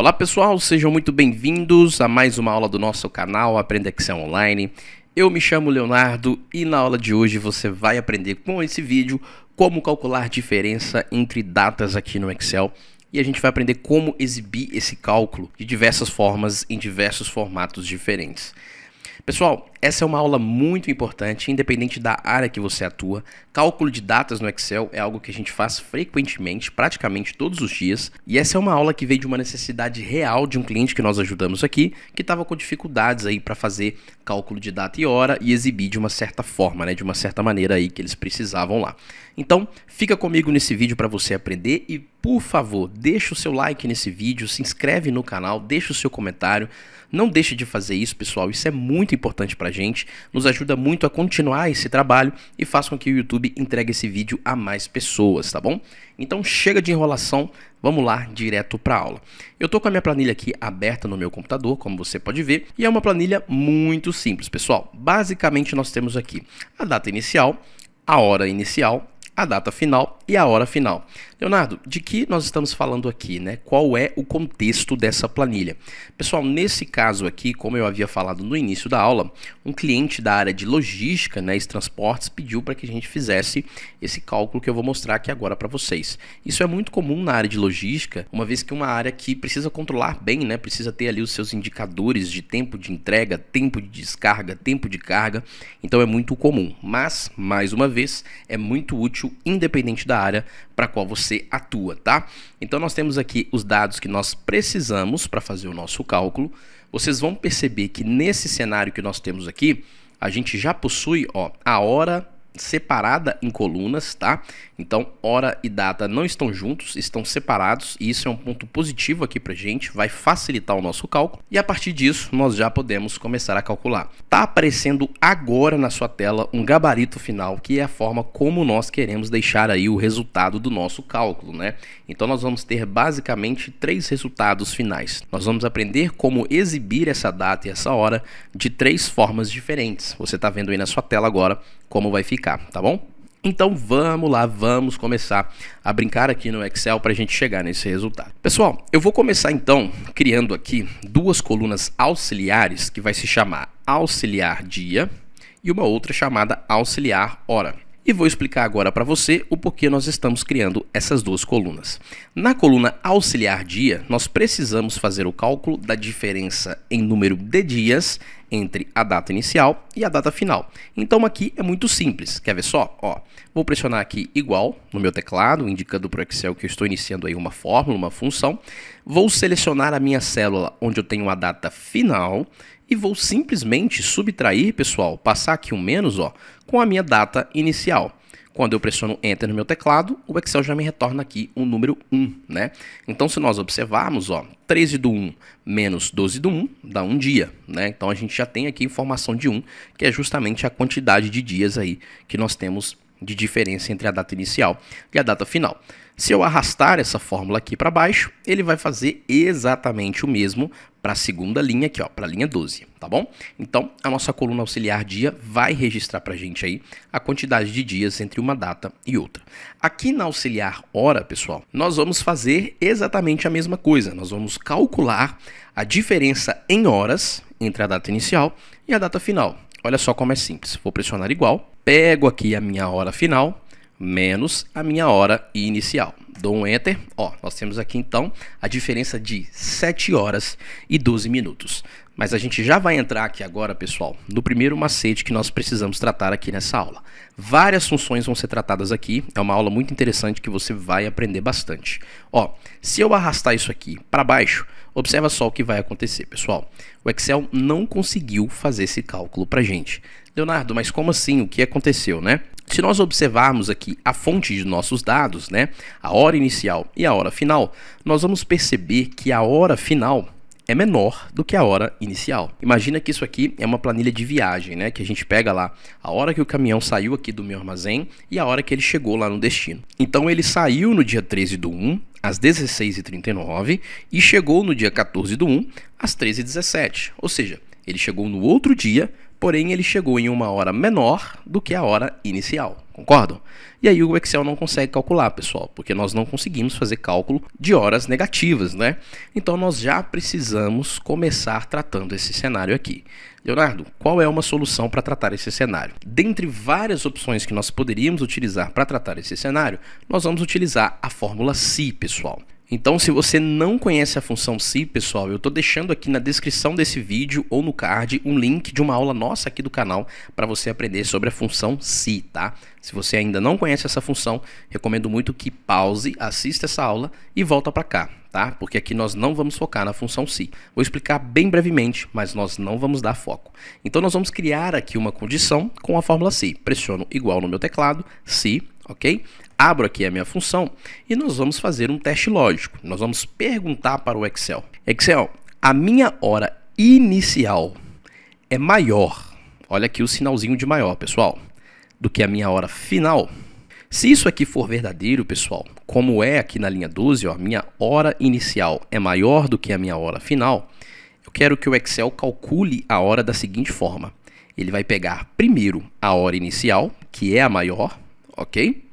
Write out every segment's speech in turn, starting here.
Olá pessoal, sejam muito bem-vindos a mais uma aula do nosso canal Aprenda Excel Online. Eu me chamo Leonardo e na aula de hoje você vai aprender com esse vídeo como calcular diferença entre datas aqui no Excel. E a gente vai aprender como exibir esse cálculo de diversas formas em diversos formatos diferentes. Pessoal, essa é uma aula muito importante, independente da área que você atua. Cálculo de datas no Excel é algo que a gente faz frequentemente, praticamente todos os dias. E essa é uma aula que veio de uma necessidade real de um cliente que nós ajudamos aqui, que estava com dificuldades aí para fazer cálculo de data e hora e exibir de uma certa forma, né, de uma certa maneira aí que eles precisavam lá. Então, fica comigo nesse vídeo para você aprender e, por favor, deixa o seu like nesse vídeo, se inscreve no canal, deixa o seu comentário. Não deixe de fazer isso, pessoal, isso é muito importante pra gente, nos ajuda muito a continuar esse trabalho e faz com que o YouTube entregue esse vídeo a mais pessoas, tá bom? Então chega de enrolação, vamos lá direto pra aula. Eu tô com a minha planilha aqui aberta no meu computador, como você pode ver, e é uma planilha muito simples, pessoal. Basicamente nós temos aqui a data inicial, a hora inicial, a data final e a hora final. Leonardo, de que nós estamos falando aqui, né? Qual é o contexto dessa planilha? Pessoal, nesse caso aqui, como eu havia falado no início da aula, um cliente da área de logística, né, e transportes, pediu para que a gente fizesse esse cálculo que eu vou mostrar aqui agora para vocês. Isso é muito comum na área de logística, uma vez que é uma área que precisa controlar bem, né? Precisa ter ali os seus indicadores de tempo de entrega, tempo de descarga, tempo de carga. Então é muito comum, mas, mais uma vez, é muito útil independente da área para qual você atua, tá? Então nós temos aqui os dados que nós precisamos para fazer o nosso cálculo. Vocês vão perceber que nesse cenário que nós temos aqui, a gente já possui, ó, a hora separada em colunas, tá? Então, hora e data não estão juntos, estão separados, e isso é um ponto positivo aqui pra gente, vai facilitar o nosso cálculo, e a partir disso, nós já podemos começar a calcular. Tá aparecendo agora na sua tela um gabarito final, que é a forma como nós queremos deixar aí o resultado do nosso cálculo, né? Então, nós vamos ter basicamente 3 resultados finais. Nós vamos aprender como exibir essa data e essa hora de 3 formas diferentes. Você tá vendo aí na sua tela agora como vai ficar, tá bom? Então vamos lá, vamos começar a brincar aqui no Excel para a gente chegar nesse resultado. Pessoal, eu vou começar então criando aqui 2 colunas auxiliares que vai se chamar auxiliar dia e uma outra chamada auxiliar hora. E vou explicar agora para você o porquê nós estamos criando essas 2 colunas. Na coluna auxiliar dia, nós precisamos fazer o cálculo da diferença em número de dias entre a data inicial e a data final. Então aqui é muito simples, quer ver só? Ó, vou pressionar aqui igual no meu teclado, indicando para o Excel que eu estou iniciando aí uma fórmula, uma função. Vou selecionar a minha célula onde eu tenho a data final e vou simplesmente subtrair, pessoal, passar aqui um menos, ó, com a minha data inicial. Quando eu pressiono Enter no meu teclado, o Excel já me retorna aqui um número 1, né? Então, se nós observarmos, ó, 13 do 1 menos 12 do 1 dá 1 dia, né? Então, a gente já tem aqui informação de 1, que é justamente a quantidade de dias aí que nós temos de diferença entre a data inicial e a data final. Se eu arrastar essa fórmula aqui para baixo, ele vai fazer exatamente o mesmo para a segunda linha aqui, ó, para a linha 12, tá bom? Então, a nossa coluna auxiliar dia vai registrar para a gente aí a quantidade de dias entre uma data e outra. Aqui na auxiliar hora, pessoal, nós vamos fazer exatamente a mesma coisa. Nós vamos calcular a diferença em horas entre a data inicial e a data final. Olha só como é simples. Vou pressionar igual, pego aqui a minha hora final, menos a minha hora inicial. Dou um Enter, ó, nós temos aqui então a diferença de 7 horas e 12 minutos. Mas a gente já vai entrar aqui agora, pessoal, no primeiro macete que nós precisamos tratar aqui nessa aula. Várias funções vão ser tratadas aqui, é uma aula muito interessante que você vai aprender bastante. Ó, se eu arrastar isso aqui para baixo, observa só o que vai acontecer, pessoal. O Excel não conseguiu fazer esse cálculo pra gente. Leonardo, mas como assim? O que aconteceu, né? Se nós observarmos aqui a fonte de nossos dados, né, a hora inicial e a hora final, nós vamos perceber que a hora final é menor do que a hora inicial. Imagina que isso aqui é uma planilha de viagem, né, que a gente pega lá a hora que o caminhão saiu aqui do meu armazém e a hora que ele chegou lá no destino. Então ele saiu no dia 13 do 1, às 16h39 e chegou no dia 14 do 1, às 13h17. Ou seja, Ele chegou no outro dia, porém ele chegou em uma hora menor do que a hora inicial. Concordam? E aí o Excel não consegue calcular, pessoal, porque nós não conseguimos fazer cálculo de horas negativas, né? Então nós já precisamos começar tratando esse cenário aqui. Leonardo, qual é uma solução para tratar esse cenário? Dentre várias opções que nós poderíamos utilizar para tratar esse cenário, nós vamos utilizar a fórmula SI, pessoal. Então, se você não conhece a função SI, pessoal, eu estou deixando aqui na descrição desse vídeo ou no card um link de uma aula nossa aqui do canal para você aprender sobre a função SI, tá? Se você ainda não conhece essa função, recomendo muito que pause, assista essa aula e volta para cá, tá? Porque aqui nós não vamos focar na função SI. Vou explicar bem brevemente, mas nós não vamos dar foco. Então, nós vamos criar aqui uma condição com a fórmula SI. Pressiono igual no meu teclado, SI, ok? Abro aqui a minha função e nós vamos fazer um teste lógico. Nós vamos perguntar para o Excel. Excel, a minha hora inicial é maior, olha aqui o sinalzinho de maior, pessoal, do que a minha hora final? Se isso aqui for verdadeiro, pessoal, como é aqui na linha 12, ó, minha hora inicial é maior do que a minha hora final, eu quero que o Excel calcule a hora da seguinte forma. Ele vai pegar primeiro a hora inicial, que é a maior, ok?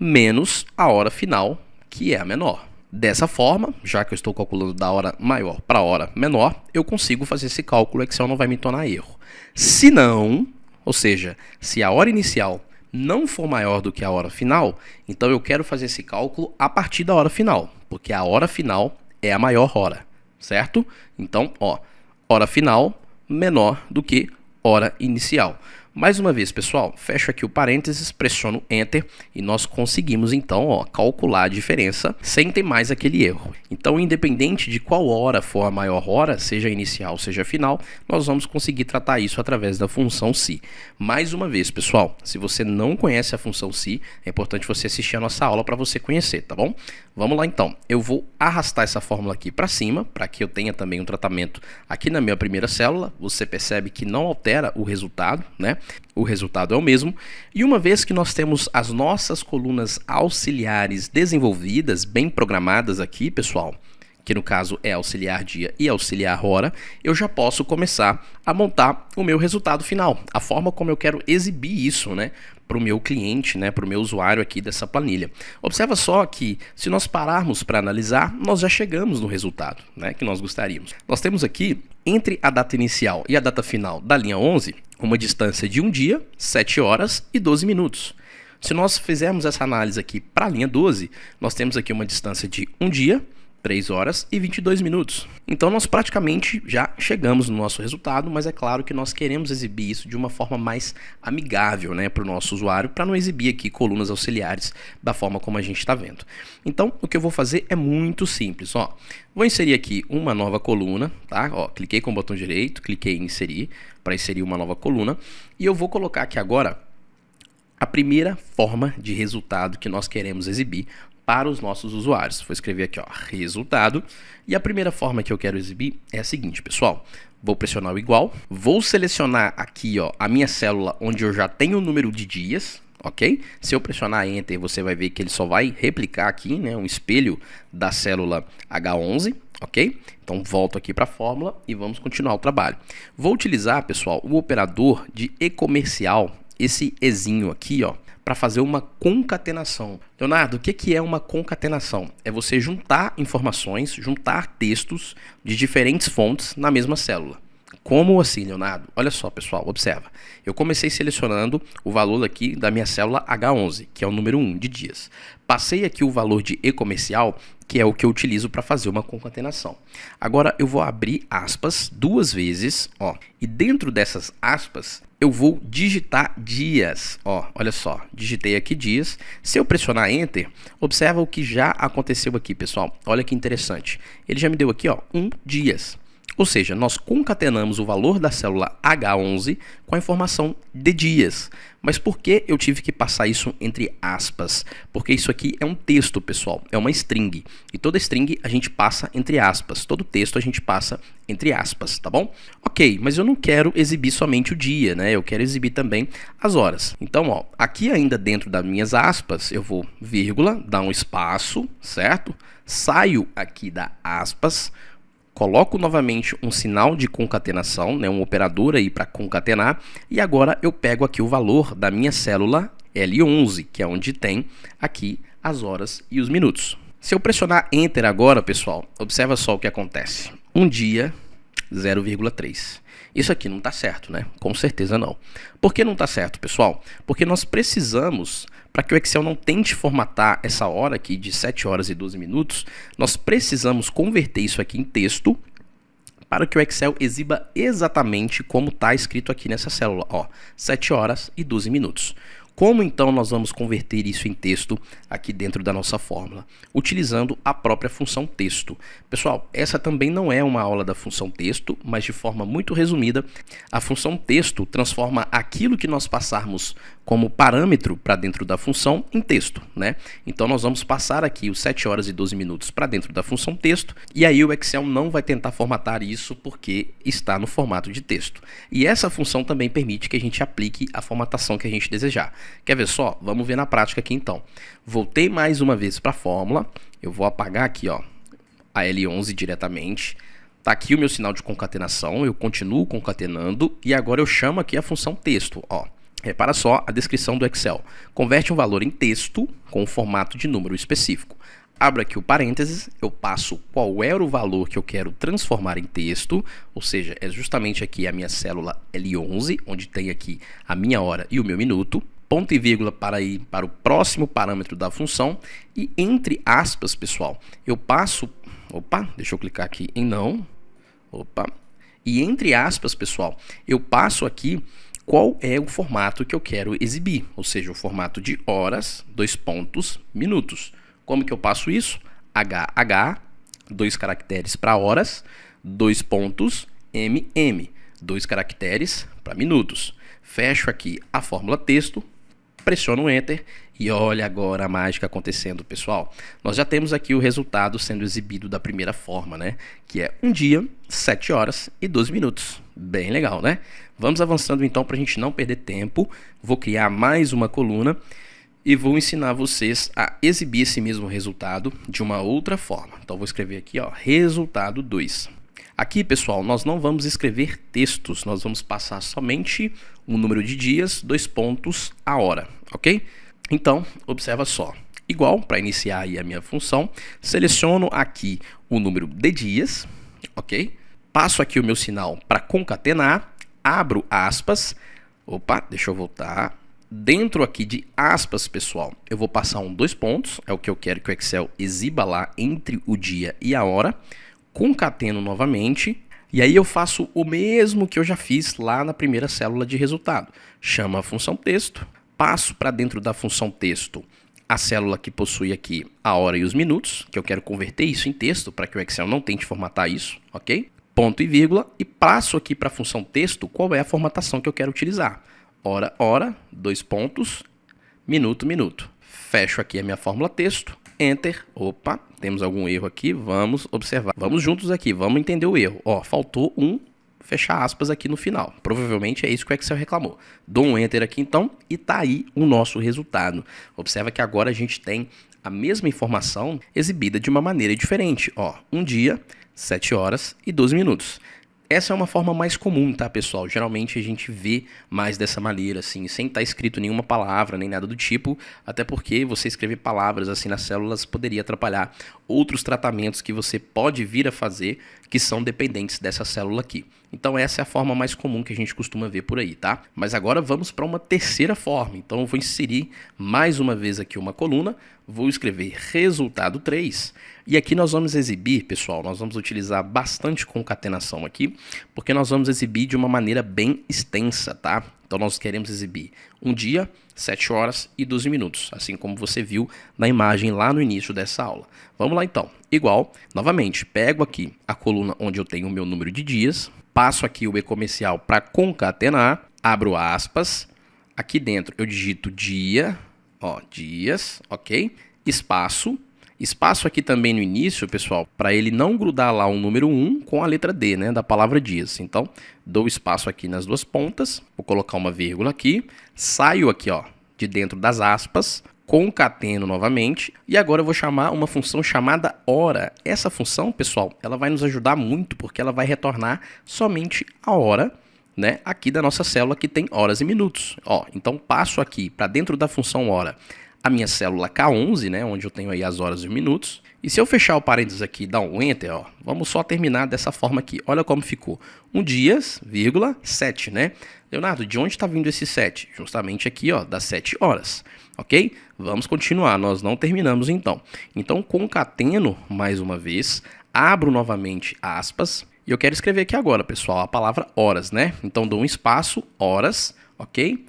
Menos a hora final, que é a menor. Dessa forma, já que eu estou calculando da hora maior para a hora menor, eu consigo fazer esse cálculo, o Excel não vai me tornar erro. Se não, ou seja, se a hora inicial não for maior do que a hora final, então eu quero fazer esse cálculo a partir da hora final, porque a hora final é a maior hora, certo? Então, ó, hora final menor do que hora inicial. Mais uma vez, pessoal, fecho aqui o parênteses, pressiono Enter e nós conseguimos, então, ó, calcular a diferença sem ter mais aquele erro. Então, independente de qual hora for a maior hora, seja inicial, seja final, nós vamos conseguir tratar isso através da função SI. Mais uma vez, pessoal, se você não conhece a função SI, é importante você assistir a nossa aula para você conhecer, tá bom? Vamos lá, então. Eu vou arrastar essa fórmula aqui para cima, para que eu tenha também um tratamento aqui na minha primeira célula. Você percebe que não altera o resultado, né? O resultado é o mesmo. E uma vez que nós temos as nossas colunas auxiliares desenvolvidas, bem programadas aqui, pessoal, que no caso é auxiliar dia e auxiliar hora, eu já posso começar a montar o meu resultado final, a forma como eu quero exibir isso, né, para o meu cliente, né, para o meu usuário aqui dessa planilha. Observa só que se nós pararmos para analisar, nós já chegamos no resultado, né, que nós gostaríamos. Nós temos aqui, entre a data inicial e a data final da linha 11, uma distância de 1 dia, 7 horas e 12 minutos. Se nós fizermos essa análise aqui para a linha 12, nós temos aqui uma distância de 1 dia, 3 horas e 22 minutos. Então nós praticamente já chegamos no nosso resultado, mas é claro que nós queremos exibir isso de uma forma mais amigável, né, para o nosso usuário, para não exibir aqui colunas auxiliares da forma como a gente está vendo. Então o que eu vou fazer é muito simples, ó. Vou inserir aqui uma nova coluna, tá? Ó, cliquei com o botão direito, cliquei em inserir, para inserir uma nova coluna, e eu vou colocar aqui agora a primeira forma de resultado que nós queremos exibir para os nossos usuários. Vou escrever aqui, ó, resultado, e a primeira forma que eu quero exibir é a seguinte, pessoal. Vou pressionar o igual, vou selecionar aqui, ó, a minha célula onde eu já tenho o número de dias, ok? Se eu pressionar Enter, você vai ver que ele só vai replicar aqui, né, um espelho da célula H11, ok? Então volto aqui para a fórmula e vamos continuar o trabalho. Vou utilizar, pessoal, o operador de e-comercial, esse ezinho aqui, ó, para fazer uma concatenação. Leonardo, o que é uma concatenação? É você juntar informações, juntar textos de diferentes fontes na mesma célula. Como assim, Leonardo? Olha só, pessoal, observa. Eu comecei selecionando o valor aqui da minha célula H11, que é o número 1 de dias. Passei aqui o valor de e-comercial, que é o que eu utilizo para fazer uma concatenação. Agora eu vou abrir aspas 2 vezes, ó, e dentro dessas aspas eu vou digitar dias. Ó, olha só, digitei aqui dias. Se eu pressionar Enter, observa o que já aconteceu aqui, pessoal. Olha que interessante. Ele já me deu aqui, ó, 1 dias. Ou seja, nós concatenamos o valor da célula H11 com a informação de dias. Mas por que eu tive que passar isso entre aspas? Porque isso aqui é um texto, pessoal, é uma string. E toda string a gente passa entre aspas, todo texto a gente passa entre aspas, tá bom? Ok, mas eu não quero exibir somente o dia, né? Eu quero exibir também as horas. Então, ó, aqui ainda dentro das minhas aspas, eu vou vírgula, dar um espaço, certo? Saio aqui da aspas, coloco novamente um sinal de concatenação, né, um operador aí para concatenar, e agora eu pego aqui o valor da minha célula L11, que é onde tem aqui as horas e os minutos. Se eu pressionar Enter agora, pessoal, observa só o que acontece. Um dia, 0,3. Isso aqui não está certo, né? Com certeza não. Por que não está certo, pessoal? Porque nós precisamos, para que o Excel não tente formatar essa hora aqui de 7 horas e 12 minutos, nós precisamos converter isso aqui em texto para que o Excel exiba exatamente como está escrito aqui nessa célula, ó, 7 horas e 12 minutos. Como então nós vamos converter isso em texto aqui dentro da nossa fórmula? Utilizando a própria função texto. Pessoal, essa também não é uma aula da função texto, mas de forma muito resumida, a função texto transforma aquilo que nós passarmos como parâmetro para dentro da função em texto, né? Então nós vamos passar aqui os 7 horas e 12 minutos para dentro da função texto, e aí o Excel não vai tentar formatar isso porque está no formato de texto. E essa função também permite que a gente aplique a formatação que a gente desejar. Quer ver só? Vamos ver na prática aqui então. Voltei mais uma vez para a fórmula, eu vou apagar aqui, ó, a L11 diretamente. Tá aqui o meu sinal de concatenação, eu continuo concatenando e agora eu chamo aqui a função texto, ó. Repara só a descrição do Excel. Converte um valor em texto com o formato de número específico. Abro aqui o parênteses, eu passo qual era o valor que eu quero transformar em texto, ou seja, é justamente aqui a minha célula L11, onde tem aqui a minha hora e o meu minuto. Ponto e vírgula para ir para o próximo parâmetro da função. E entre aspas, pessoal, eu passo... Opa, deixa eu clicar aqui em não. Opa. E entre aspas, pessoal, eu passo aqui qual é o formato que eu quero exibir, ou seja, o formato de horas, 2 pontos, minutos. Como que eu passo isso? HH, 2 caracteres para horas, 2 pontos, MM, 2 caracteres para minutos. Fecho aqui a fórmula texto, pressiono Enter e olha agora a mágica acontecendo, pessoal. Nós já temos aqui o resultado sendo exibido da primeira forma, né? Que é um dia, 7 horas e 12 minutos. Bem legal, né? Vamos avançando então para a gente não perder tempo. Vou criar mais uma coluna e vou ensinar vocês a exibir esse mesmo resultado de uma outra forma. Então vou escrever aqui, ó, resultado 2. Aqui, pessoal, nós não vamos escrever textos, nós vamos passar somente o número de dias, 2 pontos, a hora, ok? Então, observa só. Igual, para iniciar aí a minha função, seleciono aqui o número de dias, ok? Passo aqui o meu sinal para concatenar, abro aspas, opa, deixa eu voltar. Dentro aqui de aspas, pessoal, eu vou passar 2 pontos, é o que eu quero que o Excel exiba lá entre o dia e a hora. Concateno novamente, e aí eu faço o mesmo que eu já fiz lá na primeira célula de resultado. Chamo a função texto, passo para dentro da função texto a célula que possui aqui a hora e os minutos, que eu quero converter isso em texto para que o Excel não tente formatar isso, ok? Ponto e vírgula, e passo aqui para a função texto qual é a formatação que eu quero utilizar. Hora, hora, 2 pontos, minuto, minuto. Fecho aqui a minha fórmula texto, Enter, opa, temos algum erro aqui, vamos observar. Vamos juntos aqui, vamos entender o erro. Ó, faltou fechar aspas aqui no final. Provavelmente é isso que o Excel reclamou. Dou um Enter aqui então e tá aí o nosso resultado. Observa que agora a gente tem a mesma informação exibida de uma maneira diferente. Ó, um dia, 7 horas e 12 minutos. Essa é uma forma mais comum, tá, pessoal? Geralmente a gente vê mais dessa maneira, assim, sem estar escrito nenhuma palavra, nem nada do tipo, até porque você escrever palavras assim nas células poderia atrapalhar outros tratamentos que você pode vir a fazer que são dependentes dessa célula aqui. Então essa é a forma mais comum que a gente costuma ver por aí, tá? Mas agora vamos para uma terceira forma. Então eu vou inserir mais uma vez aqui uma coluna, vou escrever resultado 3. E aqui nós vamos exibir, pessoal, nós vamos utilizar bastante concatenação aqui, porque nós vamos exibir de uma maneira bem extensa, tá? Então nós queremos exibir um dia, 7 horas e 12 minutos, assim como você viu na imagem lá no início dessa aula. Vamos lá então. Igual, novamente, pego aqui a coluna onde eu tenho o meu número de dias, passo aqui o E comercial para concatenar, abro aspas, aqui dentro eu digito dia, ó, dias, ok? Espaço aqui também no início, pessoal, para ele não grudar lá o número 1 com a letra D, né, da palavra dias. Então, dou espaço aqui nas 2 pontas, vou colocar uma vírgula aqui, saio aqui, ó, de dentro das aspas, concateno novamente, e agora eu vou chamar uma função chamada hora. Essa função, pessoal, ela vai nos ajudar muito, porque ela vai retornar somente a hora, né, aqui da nossa célula que tem horas e minutos. Ó, então passo aqui para dentro da função hora a minha célula K11, né, onde eu tenho aí as horas e minutos. E se eu fechar o parênteses aqui e dar um Enter, ó, vamos só terminar dessa forma aqui. Olha como ficou. 1 dias, vírgula, 7, né? Leonardo, de onde está vindo esse 7? Justamente aqui, ó, das 7 horas, ok? Vamos continuar, nós não terminamos então. Então, concateno, mais uma vez, abro novamente aspas, e eu quero escrever aqui agora, pessoal, a palavra horas, né? Então, dou um espaço, horas, ok?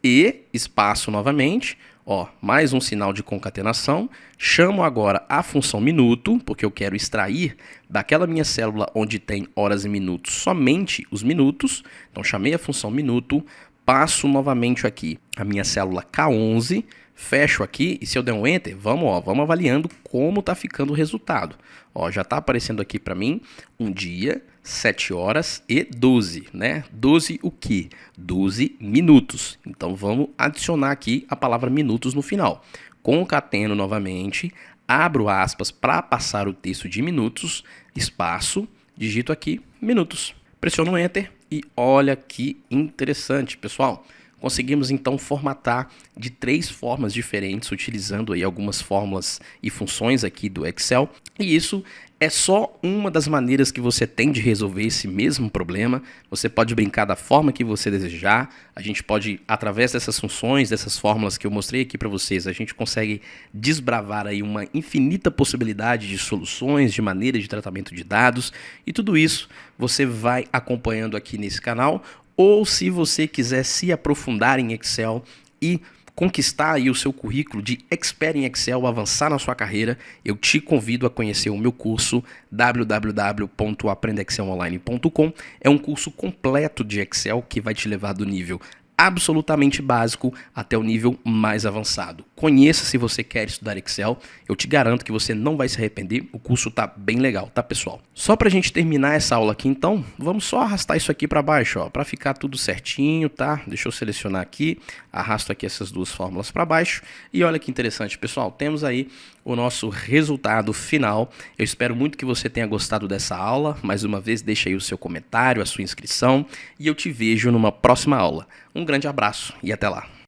E espaço novamente, ó, mais um sinal de concatenação, chamo agora a função minuto, porque eu quero extrair daquela minha célula onde tem horas e minutos somente os minutos, então chamei a função minuto, passo novamente aqui a minha célula K11, fecho aqui e se eu der um Enter, vamos avaliando como está ficando o resultado. Ó, já está aparecendo aqui para mim 1 dia, 7 horas e 12, né? 12 o quê? 12 minutos. Então vamos adicionar aqui a palavra minutos no final. Concateno novamente, abro aspas para passar o texto de minutos, espaço, digito aqui minutos. Pressiono Enter e olha que interessante, pessoal. Conseguimos então formatar de 3 formas diferentes, utilizando aí algumas fórmulas e funções aqui do Excel. E isso é só uma das maneiras que você tem de resolver esse mesmo problema. Você pode brincar da forma que você desejar. A gente pode, através dessas funções, dessas fórmulas que eu mostrei aqui para vocês, a gente consegue desbravar aí uma infinita possibilidade de soluções, de maneiras de tratamento de dados. E tudo isso você vai acompanhando aqui nesse canal. Ou se você quiser se aprofundar em Excel e conquistar aí o seu currículo de Expert em Excel, avançar na sua carreira, eu te convido a conhecer o meu curso www.aprendexcelonline.com. É um curso completo de Excel que vai te levar do nível absolutamente básico até o nível mais avançado. Conheça se você quer estudar Excel, eu te garanto que você não vai se arrepender, o curso tá bem legal, tá pessoal? Só pra gente terminar essa aula aqui então, vamos só arrastar isso aqui para baixo, ó, para ficar tudo certinho, tá? Deixa eu selecionar aqui, arrasto aqui essas duas fórmulas para baixo e olha que interessante, pessoal, temos aí o nosso resultado final. Eu espero muito que você tenha gostado dessa aula, mais uma vez deixa aí o seu comentário, a sua inscrição e eu te vejo numa próxima aula. Um grande abraço e até lá!